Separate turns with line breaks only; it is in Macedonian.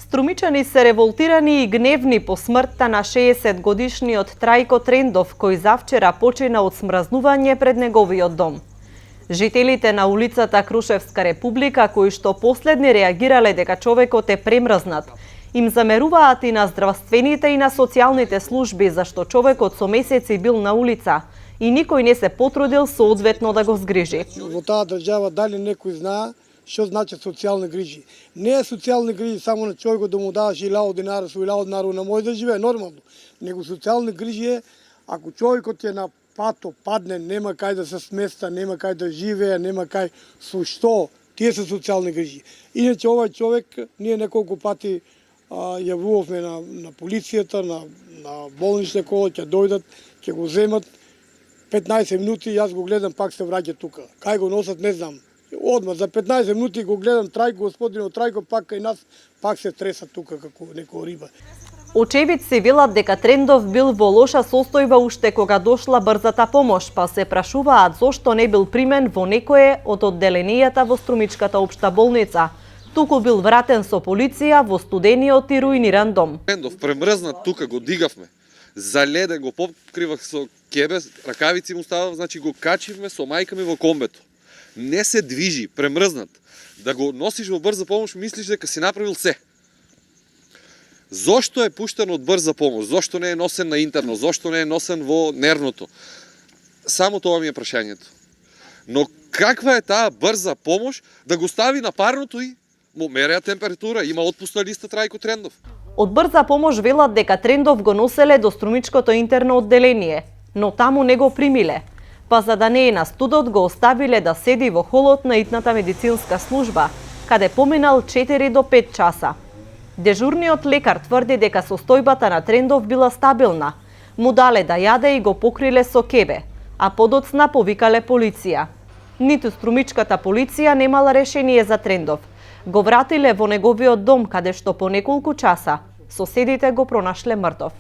Струмичани се револтирани и гневни по смртта на 60-годишниот Трајко Трендов, кој завчера почина од смразнување пред неговиот дом. Жителите на улицата Крушевска Република, кои што последни реагирале дека човекот е премрзнат, им замеруваат и на здравствените и на социјалните служби, зашто човекот со месеци бил на улица и никој не се потрудил соодветно да го згрижи.
Во таа држава дали некој знае што значи социјални грижи. Не е социјални грижи само на човекот да му даваш 1000 динари, со 1000 динари на може да живее нормално. Него социјални грижи е ако човекот е на пато, падне, нема кај да се сместа, нема кај да живее, нема кај со што. Тие се социјални грижи. Иначе овој човек ние неколку пати јавувавме на полицијата, на болничне кола, ќе дојдат, ќе го земат 15 минути, јас го гледам, пак се враќа тука. Кај го носат, не знам. Одма за 15 минути го гледам Трајко, господинот Трајко, пак кај нас, пак се треса тука како некоја риба.
Очевидци велат дека Трендов бил во лоша состојба уште кога дошла брзата помош, па се прашуваат зошто не бил примен во некое од одделенијата во Струмичката општа болница. Туку бил вратен со полиција во студениот и руиниран дом.
Трендов премрзнат тука го дигавме. Заледен го покривах со кебе, ракавици му ставав, значи го качивме со мајка ми во комбето. Не се движи, премрзнат. Да го носиш во брза помош, мислиш дека си направил се. Зошто е пуштен од брза помош? Зошто не е носен на интерно? Зошто не е носен во нервното? Само тоа ми е прашањето. Но каква е таа брза помош да го стави на парното и му мереа температура, има отпусна листа Трајко Трендов?
Од брза помош велат дека Трендов го носеле до Струмичкото интерно одделение, но таму не го примиле. Па за да не е на студот, го оставиле да седи во холот на итната медицинска служба, каде поминал 4 до 5 часа. Дежурниот лекар тврди дека состојбата на Трендов била стабилна, му дале да јаде и го покриле со кебе, а подоцна повикале полиција. Ниту Струмичката полиција немала решение за Трендов. Го вратиле во неговиот дом, каде што по неколку часа соседите го пронашле мртов.